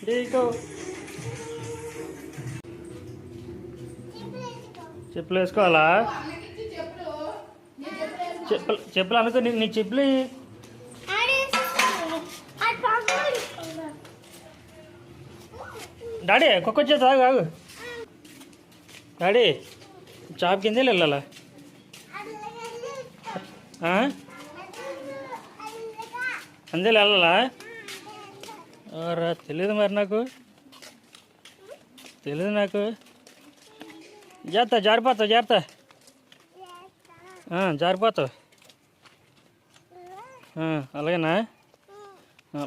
నీకు చెప్పులు వేసుకోవాలా? చెప్పులు అనుకో, నీ చెప్పులు డాడీ కుక్కొచ్చే తాగు. డాడీ షాప్ కింద వెళ్ళాలా? అందేలు వెళ్ళాలా? తెలియదు మరి, నాకు తెలియదు. నాకు జారిపోతావు జారిపోతావు. అలాగేనా?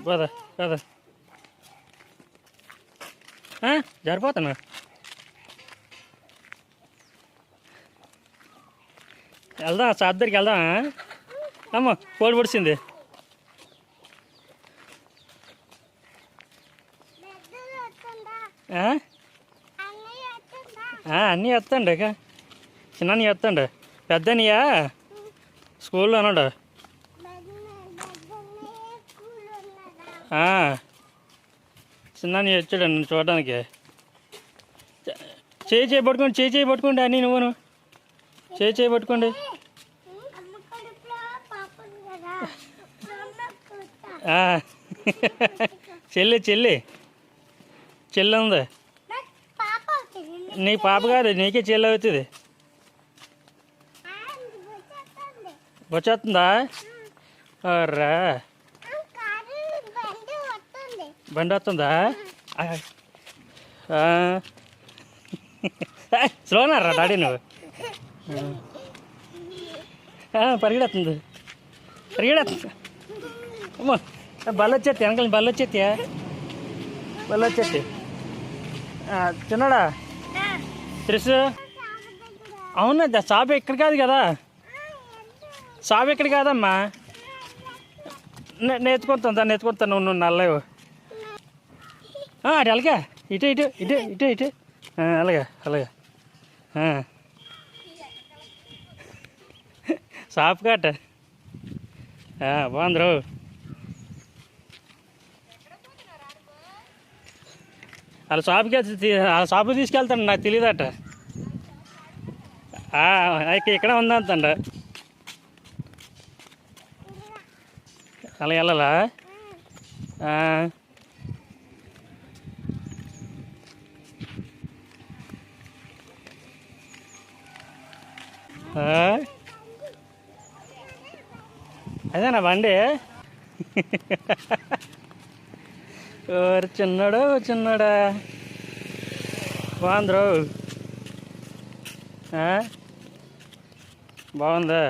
పద పద. జారిపోతాను. వెళ్దాం, షాప్ దగ్గరికి వెళ్దాం. అమ్మ కోడి పొడిచింది. అన్నీ ఎత్తండి, చిన్న ఎత్తండి. పెద్దనియా స్కూల్లో అన్నాడు. చిన్న వచ్చాడు నన్ను చూడడానికి. చేయి పట్టుకోండి అన్నీ. నువ్వును చేయి పట్టుకోండి. చెల్లి ఉంది. నీ పాప కాదు, నీకే చెల్లి అవుతుంది. వచ్చేస్తుందా? రా, బండి వస్తుందా? స్లోనారా డాడీ నువ్వు? పరిగెడుతుంది. అమ్మో, బళ్ళు వచ్చేస్తాయి వెనకాల, బళ్ళు వచ్చేస్తే. చిన్నడా తెలుసు. అవునా? షాప్ ఇక్కడ కాదు కదా, షాప్ ఇక్కడ కాదమ్మా. నేర్చుకుంటాను. నువ్వు నల్లవు. అటు అలాగే, ఇటు అలాగే. షాప్ కట్ట బాగుంది. వాళ్ళ షాప్కి తీసుకెళ్తాను. నాకు తెలియదట. ఇక్కడ ఉందంతండ. అలా వెళ్ళాలా? అదేనా బండి? చిన్నడా బాగుంది. బాగుందా?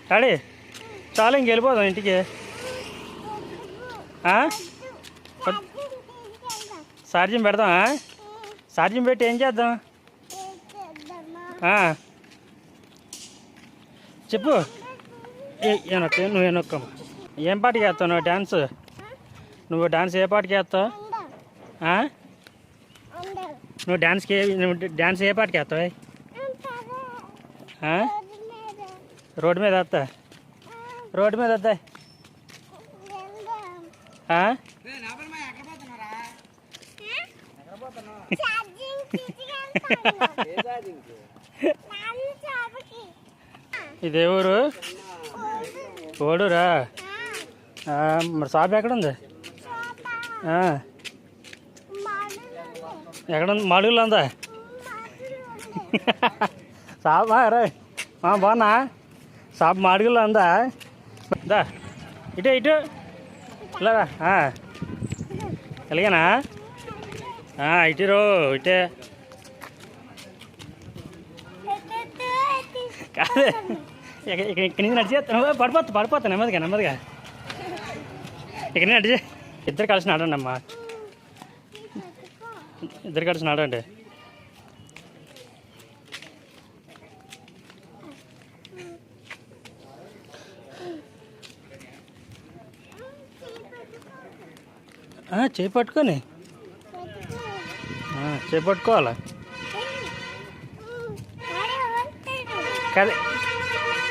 డాడీ చాలా ఇంక వెళ్ళిపోదాం ఇంటికి. ఛార్జింగ్ పెడదాం. ఛార్జింగ్ పెట్టి ఏం చేద్దాం? చెప్పు. నువ్వేనొక్కమ్మా. ఏం పాటకి వేస్తావు నువ్వు డ్యాన్స్? నువ్వు డ్యాన్స్ ఏ పాటకి వేస్తావు? నువ్వు డ్యాన్స్ ఏ పాటకి వేస్తావు? రోడ్డు మీద వస్తా. ఇదే ఊరు? కోడూరా? మరి షాప్ ఎక్కడుంది? ఎక్కడుంది? మాడుగులో ఉందా షాప్? రే బాగున్నా? షాప్ మాడుగులో ఉందా? దా ఇటు ఇలాగా. ఎలాగేనా? ఇటే కాదు, ఇక్కడి నుంచి నడిచేస్తాను. పడిపోతాను నెమ్మదిగా. ఇక్కడ నడిచే ఇద్దరు కలిసి నడండి అమ్మా. ఇద్దరు కలిసి నడండి. చేపట్టుకోవాలా?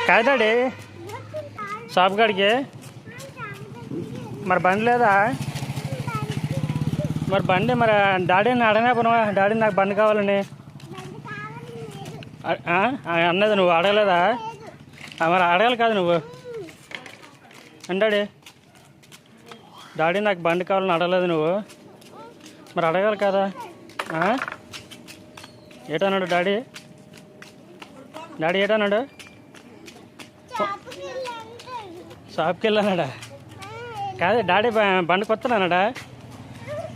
కాదు డాడీ, షాప్ కాడికి మరి బండి లేదా? మరి బండి మరి డాడీని అడగనే పోనా? డాడీ నాకు బండి కావాలని అన్నది, నువ్వు అడగలేదా? మరి అడగాలి కాదు నువ్వు అండాడి. డాడీ నాకు బండి కావాలని అడగలేదు నువ్వు, మరి అడగాలి కదా? ఏటన్నాడు డాడీ? డాడీ ఏటన్నాడు? షాప్కి వెళ్ళానాడా? కాదు డాడీ బండి కొత్తనాడా?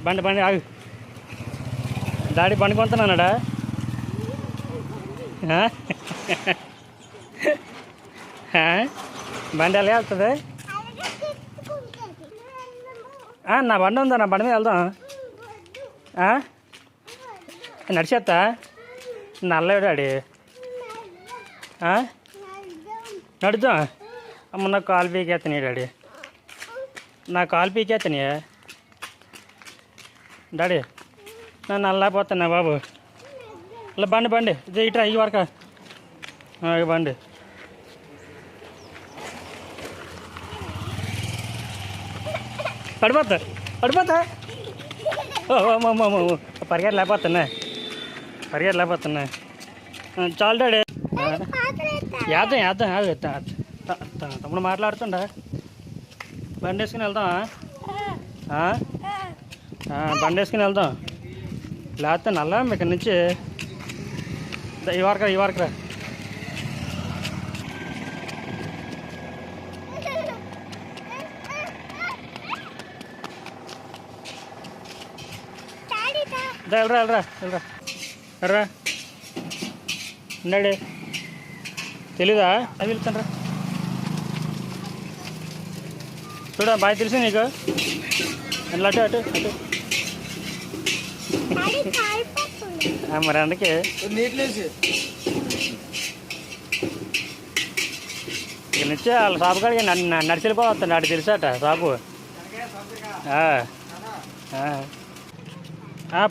బండి ఆగు. డాడీ బండి కొత్తనాడా? బండి ఎలా వెళ్తుంది? నా బండి ఉందా? నా బండి మీద వెళ్దాం. నడిచేస్తా. నల్లడు డాడీ. నడుద్దాం. అమ్మ నాకు కాలు పీకేస్తున్నాయి డాడీ, నా కాలు పీకేస్తున్నాయా డాడీ? నన్ను అల్లాపోతున్నా బాబు. ఇలా బండి ఇట్రా ఈ వరకు బండి. పడిపోతా పరిగెట్టలేకపోతున్నా చాలు డాడీ. వేద్దాం తమ్ముడు మాట్లాడుతుండా. బండి వేసుకుని వెళ్దాం. బండి వేసుకుని వెళ్దాం. లేకపోతే నల్లా ఇక్కడి నుంచి ఈ వరకు రా. వెళ్ళరా ఉన్నాడే. తెలీదా? అది పిలుస్తాను రా. చూడ బాగా తెలుసు నీకు. అటు మరి అందుకే ఇక నుంచి వాళ్ళ షాపు కాడికి నడిచి వెళ్ళిపోవస్తాను. అటు తెలుసట షాపు.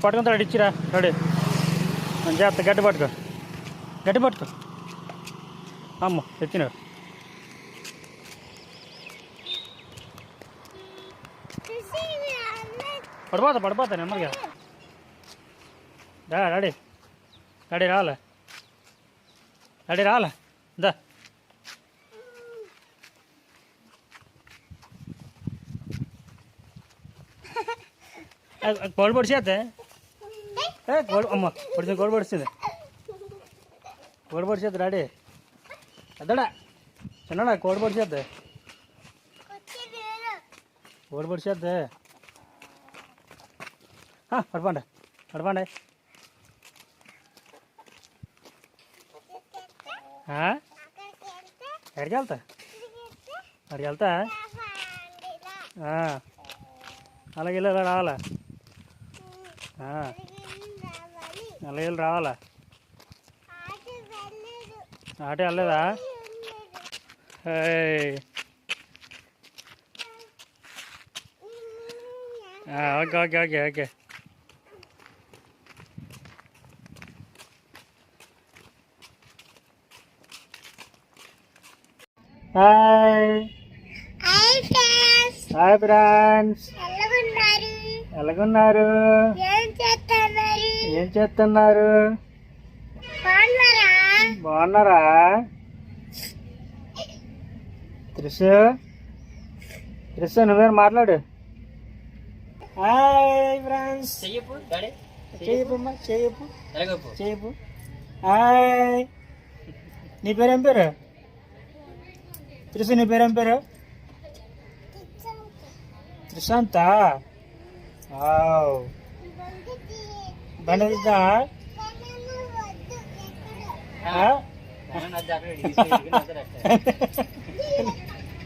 పట్టుకుంటాడు. అటు ఇచ్చిరా రెడీ. జాగ్రత్త. గట్టి పట్టుకో. అమ్మ ఎత్తినాడు. పడిపోతా నెమ్మదిగా. డాడీ రావాలా దా. కోడి పొడిచేస్తే అమ్మ కోడి పొడిచింది. కోడి పొడిచేద్దు డాడీ. అద్దడా చిన్నడా కోడి పొడిచేద్దే. పడిపోండి. ఎక్కడికి వెళ్తా? అలాగే ఇలా రావాలా? అలాగే రావాలా? ఆట వెళ్ళలేదా? ఓకే. హాయ్ ఫ్రెండ్స్, ఎలాగున్నారు? ఏం చేస్తున్నారు? బాగున్నారా? త్రిషు నువ్వేం మాట్లాడు. Hi friends. చెయ్యపు. హాయ్. నీ పేరేం పేరు? త్రిషు నీ పేరేం పేరు? త్రిశాంత. బండి తీద్దా?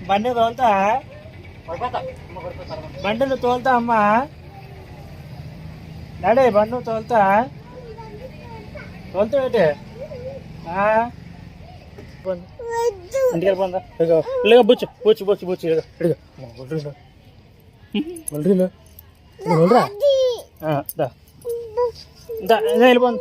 బండి తోలుతా? బండిని తోలుతా అమ్మా? డాడీ బండి తోలుతా ఏంటి? ఇంటికి వెళ్ళిపోందా? ఇలాగ బుచ్చు వెళ్ళిపోంది.